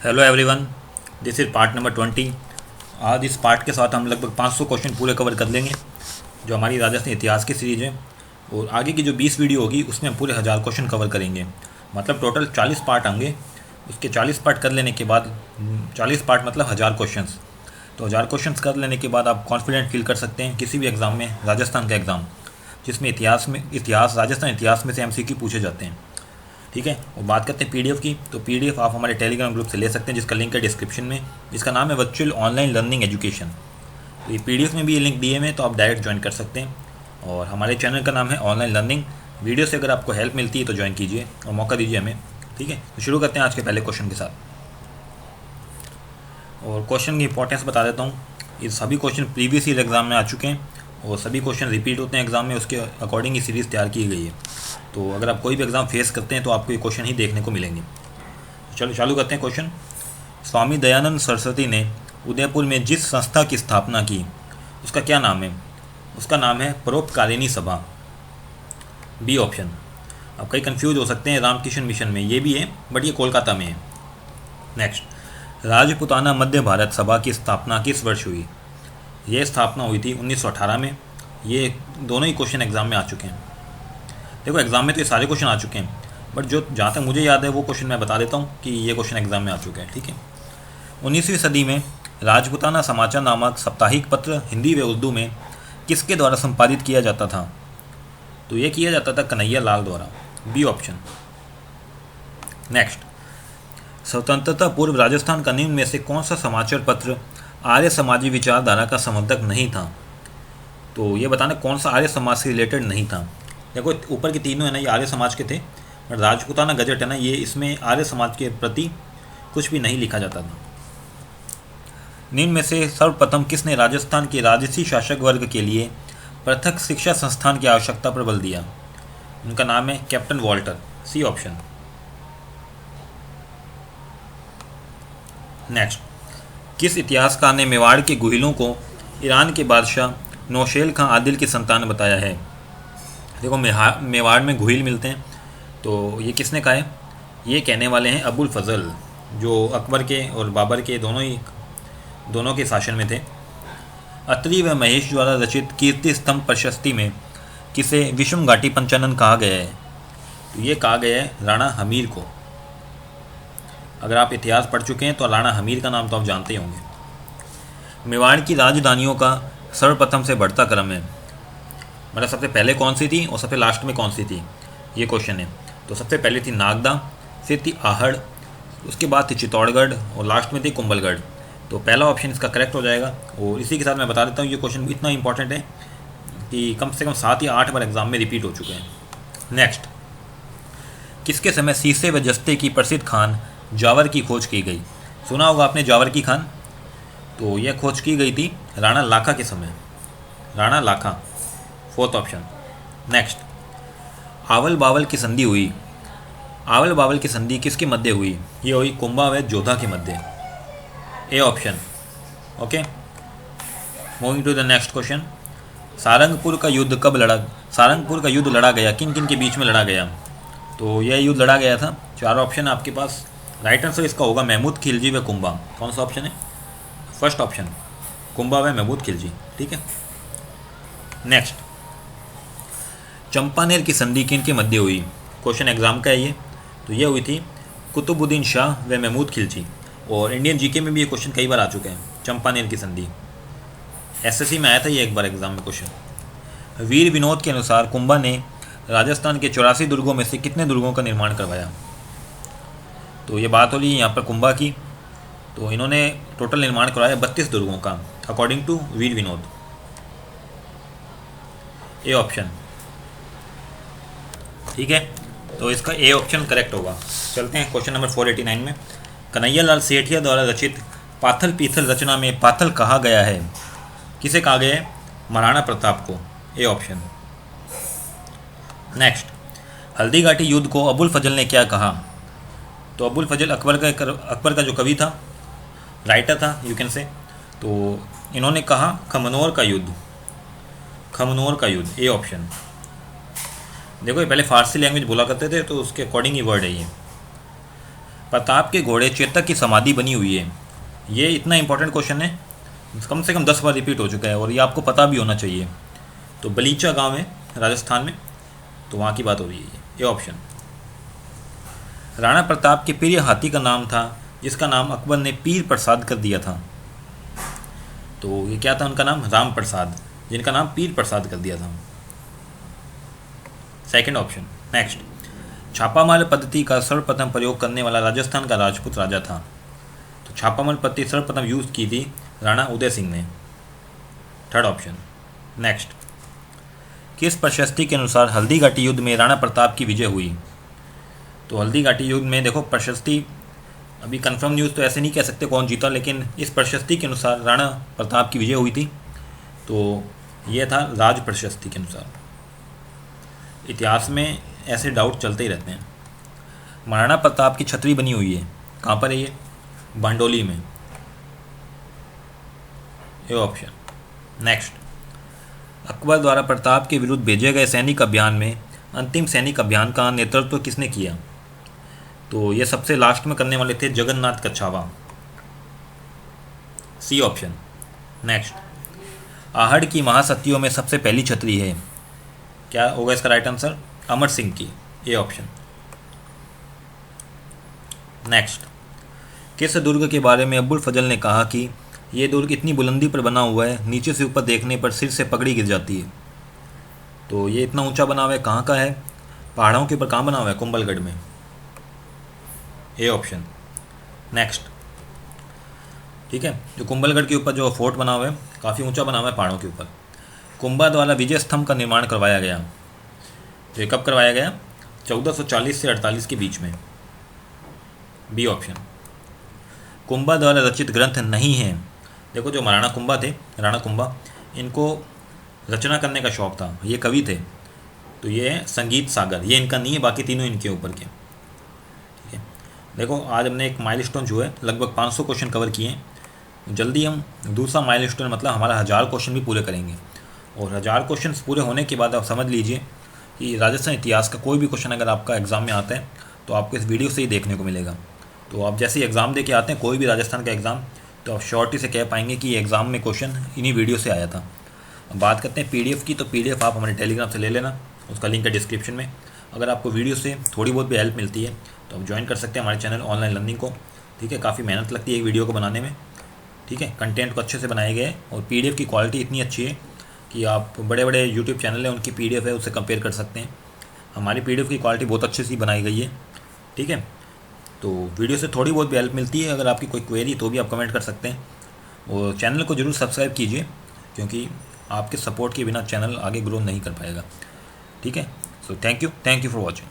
Hello everyone, this is part number 20। आज इस part के साथ हम लगभग 500 क्वेश्चन पूरे कवर कर लेंगे, जो हमारी राजस्थान इतिहास की सीरीज़ है। और आगे की जो 20 वीडियो होगी उसमें हम पूरे 1000 क्वेश्चन कवर करेंगे। मतलब टोटल 40 पार्ट होंगे। उसके 40 पार्ट कर लेने के बाद 40 पार्ट मतलब 1000 क्वेश्चंस। तो 1000 क्वेश्चंस कर लेने के बाद आप कॉन्फिडेंट फील कर सकते हैं किसी भी एग्ज़ाम में, राजस्थान का एग्ज़ाम जिसमें इतिहास राजस्थान इतिहास में से MCQ पूछे जाते हैं। ठीक है। और बात करते हैं PDF की, तो PDF आप हमारे टेलीग्राम ग्रुप से ले सकते हैं, जिसका लिंक है डिस्क्रिप्शन में, जिसका नाम है वर्चुअल ऑनलाइन लर्निंग एजुकेशन। तो ये PDF में भी ये लिंक दिए हुए हैं, तो आप डायरेक्ट ज्वाइन कर सकते हैं। और हमारे चैनल का नाम है ऑनलाइन लर्निंग। वीडियो से अगर आपको हेल्प मिलती है तो ज्वाइन कीजिए और मौका दीजिए हमें। ठीक है, तो शुरू करते हैं आज के पहले क्वेश्चन के साथ। और क्वेश्चन की इंपॉर्टेंस बता देता हूँ। ये सभी क्वेश्चन प्रीवियस ईयर एग्ज़ाम में आ चुके हैं और सभी क्वेश्चन रिपीट होते हैं एग्ज़ाम में, उसके अकॉर्डिंग ही सीरीज़ तैयार की गई है। तो अगर आप कोई भी एग्ज़ाम फेस करते हैं तो आपको ये क्वेश्चन ही देखने को मिलेंगे। तो चलो चालू करते हैं क्वेश्चन। स्वामी दयानंद सरस्वती ने उदयपुर में जिस संस्था की स्थापना की उसका क्या नाम है? उसका नाम है परोपकारिणी सभा, बी ऑप्शन। अब कई कंफ्यूज हो सकते हैं, रामकृष्ण मिशन में ये भी है, बट ये कोलकाता में है। नेक्स्ट, राजपुताना मध्य भारत सभा की स्थापना किस वर्ष हुई? ये स्थापना हुई थी 1918 में। ये दोनों ही क्वेश्चन एग्ज़ाम में आ चुके हैं। देखो एग्ज़ाम में तो ये सारे क्वेश्चन आ चुके हैं, बट जो जहाँ तक मुझे याद है वो क्वेश्चन मैं बता देता हूँ कि ये क्वेश्चन एग्ज़ाम में आ चुके हैं। ठीक है। 19वीं सदी में राजपुताना समाचार नामक साप्ताहिक पत्र हिंदी व उर्दू में किसके द्वारा संपादित किया जाता था? तो ये किया जाता था कन्हैया लाल द्वारा, बी ऑप्शन। नेक्स्ट, स्वतंत्रता पूर्व राजस्थान का निम्न में से कौन सा समाचार पत्र आर्य समाजी विचारधारा का समर्थक नहीं था? तो ये बताना कौन सा आर्य समाज से रिलेटेड नहीं था। देखो ऊपर के तीनों है ना, ये आर्य समाज के थे, बट राजपूताना गजट है ना, ये इसमें आर्य समाज के प्रति कुछ भी नहीं लिखा जाता था। निम्न में से सर्वप्रथम किसने राजस्थान के राजसी शासक वर्ग के लिए पृथक शिक्षा संस्थान की आवश्यकता पर बल दिया? उनका नाम है captain Walter, C option. Next, किस इतिहासकार ने मेवाड़ के गुहिलों को ईरान के बादशाह नौशेल खां आदिल की संतान बताया है? देखो मेवाड़ में गुहिल मिलते हैं, तो ये किसने कहा है? ये कहने वाले हैं अबुल फजल, जो अकबर के और बाबर के दोनों के शासन में थे। अत्रि व महेश द्वारा रचित कीर्ति स्तंभ प्रशस्ति में किसे विषम घाटी पंचानन कहा गया है? तो ये कहा गया है राणा हमीर को। अगर आप इतिहास पढ़ चुके हैं तो राणा हमीर का नाम तो आप जानते ही होंगे। मेवाड़ की राजधानियों का सर्वप्रथम से बढ़ता क्रम है, मतलब सबसे पहले कौन सी थी और सबसे लास्ट में कौन सी थी, ये क्वेश्चन है। तो सबसे पहले थी नागदा, फिर थी आहड़, उसके बाद थी चित्तौड़गढ़ और लास्ट में थी कुंभलगढ़। तो पहला ऑप्शन इसका करेक्ट हो जाएगा। और इसी के साथ मैं बता देता हूँ ये क्वेश्चन इतना इंपॉर्टेंट है कि कम से कम 7 या 8 बार एग्जाम में रिपीट हो चुके हैं। नेक्स्ट, किसके समय सीसे व जस्ते की प्रसिद्ध खान जावर की खोज की गई? सुना होगा आपने जावर की खान। तो यह खोज की गई थी राणा लाखा के समय, राणा लाखा, फोर्थ ऑप्शन। नेक्स्ट, आवल बावल की संधि हुई, आवल बावल की संधि किसके मध्य हुई? ये हुई कुंभा व जोधा के मध्य, A option. Okay, moving to the next question. Sarangpur का युद्ध लड़ा गया, किन किन के बीच में लड़ा गया? तो यह युद्ध लड़ा गया था, 4 ऑप्शन आपके पास। राइट आंसर इसका होगा महमूद खिलजी व कुंभा। कौन सा ऑप्शन है? फर्स्ट ऑप्शन, कुंभा व महमूद खिलजी। ठीक है। नेक्स्ट, चंपानेर की संधि किन के मध्य हुई? क्वेश्चन एग्जाम का है ये। तो ये हुई थी कुतुबुद्दीन शाह व महमूद खिलजी। और इंडियन जीके में भी ये क्वेश्चन कई बार आ चुके हैं, चंपानेर की संधि। SSC में आया था ये एक बार एग्जाम में क्वेश्चन। वीर विनोद के अनुसार कुंभा ने राजस्थान के 84 दुर्गों में से कितने दुर्गों का निर्माण करवाया? तो ये बात हो रही है यहाँ पर कुंभा की। तो इन्होंने टोटल निर्माण करवाया 32 दुर्गों का, according to Veer Vinod, A option. ठीक है, तो इसका ए ऑप्शन करेक्ट होगा। चलते हैं क्वेश्चन नंबर 489 में। कन्हैया लाल सेठिया द्वारा रचित पाथल पीथल रचना में पाथल कहा गया है, किसे कहा गया है? महाराणा प्रताप को, A option. Next, Haldi Ghati युद्ध को अबुल फजल ने क्या कहा? तो अबुल फजल अकबर का जो कवि था, राइटर था यू कैन से। तो इन्होंने कहा खमनोर का युद्ध, खमनोर का युद्ध, ए ऑप्शन। देखो ये पहले फारसी लैंग्वेज बोला करते थे, तो उसके अकॉर्डिंग ही वर्ड है ये। प्रताप के घोड़े चेतक की समाधि बनी हुई है। ये इतना इंपॉर्टेंट क्वेश्चन है, कम से कम 10 बार रिपीट हो चुका है और ये आपको पता भी होना चाहिए। तो बलीचा गांव है राजस्थान में, तो वहाँ की बात हो रही है ये ऑप्शन। राणा प्रताप के प्रिय हाथी का नाम था जिसका नाम अकबर ने पीर प्रसाद कर दिया था। तो ये क्या था उनका नाम? राम प्रसाद, जिनका नाम पीर प्रसाद कर दिया था। Second option. नेक्स्ट, छापामार पद्धति का सर्वप्रथम प्रयोग करने वाला राजस्थान का राजपूत राजा था। तो छापामार पद्धति सर्वप्रथम यूज की थी राणा उदय सिंह ने। Third option. नेक्स्ट, किस प्रशस्ति के अनुसार हल्दी घाटी युद्ध में राणा प्रताप की विजय हुई? तो हल्दी घाटी युद्ध में देखो प्रशस्ति अभी कंफर्म न्यूज़ तो ऐसे नहीं कह सकते कौन जीता, लेकिन इस प्रशस्ति के अनुसार राणा प्रताप की विजय हुई थी। तो यह था राज प्रशस्ति के अनुसार। इतिहास में ऐसे डाउट चलते ही रहते हैं। महाराणा प्रताप की छतरी बनी हुई है, कहाँ पर है ये? बांडोली में, ये ऑप्शन। नेक्स्ट, अकबर द्वारा प्रताप के विरुद्ध भेजे गए सैनिक अभियान में अंतिम सैनिक अभियान का नेतृत्व किसने किया? तो ये सबसे लास्ट में करने वाले थे Jagannath Kachhwaha, C option. Next, Ahar की महासतियों में सबसे पहली छतरी है, क्या होगा इसका राइट आंसर? अमर सिंह की, ए ऑप्शन। नेक्स्ट, किस दुर्ग के बारे में अब्बुल फजल ने कहा कि यह दुर्ग इतनी बुलंदी पर बना हुआ है, नीचे से ऊपर देखने पर सिर से पगड़ी गिर जाती है? तो ये इतना ऊंचा बना हुआ है, कहाँ का है? पहाड़ों के ऊपर कहाँ बना हुआ है? कुंभलगढ़ में, ए ऑप्शन। नेक्स्ट, ठीक है, जो कुंभलगढ़ के ऊपर जो फोर्ट बना हुआ है काफ़ी ऊंचा बना हुआ है पहाड़ों के ऊपर। कुंभा द्वारा विजय स्तंभ का निर्माण करवाया गया, तो कब करवाया गया? 1440 से 48 के बीच में, बी ऑप्शन। कुंभा द्वारा रचित ग्रंथ नहीं है। देखो जो महाराणा कुंभा थे, राणा कुंभा, इनको रचना करने का शौक़ था, ये कवि थे। तो ये है संगीत सागर, ये इनका नहीं है, बाकी तीनों इनके ऊपर के। ठीक है, देखो आज हमने एक माइलस्टोन जो है लगभग 500 क्वेश्चन कवर किए हैं। जल्दी हम दूसरा माइलस्टोन मतलब हमारा 1000 क्वेश्चन भी पूरे करेंगे। और 1000 क्वेश्चन पूरे होने के बाद आप समझ लीजिए कि राजस्थान इतिहास का कोई भी क्वेश्चन अगर आपका एग्ज़ाम में आता है तो आपको इस वीडियो से ही देखने को मिलेगा। तो आप जैसे ही एग्ज़ाम दे के आते हैं कोई भी राजस्थान का एग्ज़ाम, तो आप श्योरिटी से कह पाएंगे कि एग्ज़ाम में क्वेश्चन इन्हीं वीडियो से आया था। अब बात करते हैं पीडीएफ की, तो पीडीएफ आप हमारे टेलीग्राम से ले लेना, उसका लिंक है डिस्क्रिप्शन में। अगर आपको वीडियो से थोड़ी बहुत भी हेल्प मिलती है तो आप ज्वाइन कर सकते हैं हमारे चैनल ऑनलाइन लर्निंग को। ठीक है, काफ़ी मेहनत लगती है एक वीडियो को बनाने में। ठीक है, कंटेंट को अच्छे से बनाए गए और पीडीएफ की क्वालिटी इतनी अच्छी है कि आप बड़े बड़े यूट्यूब चैनल हैं उनकी पीडीएफ है उससे कंपेयर कर सकते हैं। हमारी पीडीएफ की क्वालिटी बहुत अच्छी सी बनाई गई है। ठीक है, तो वीडियो से थोड़ी बहुत भी हेल्प मिलती है। अगर आपकी कोई क्वेरी तो भी आप कमेंट कर सकते हैं और चैनल को ज़रूर सब्सक्राइब कीजिए, क्योंकि आपके सपोर्ट के बिना चैनल आगे ग्रो नहीं कर पाएगा। ठीक है, so thank you for watching.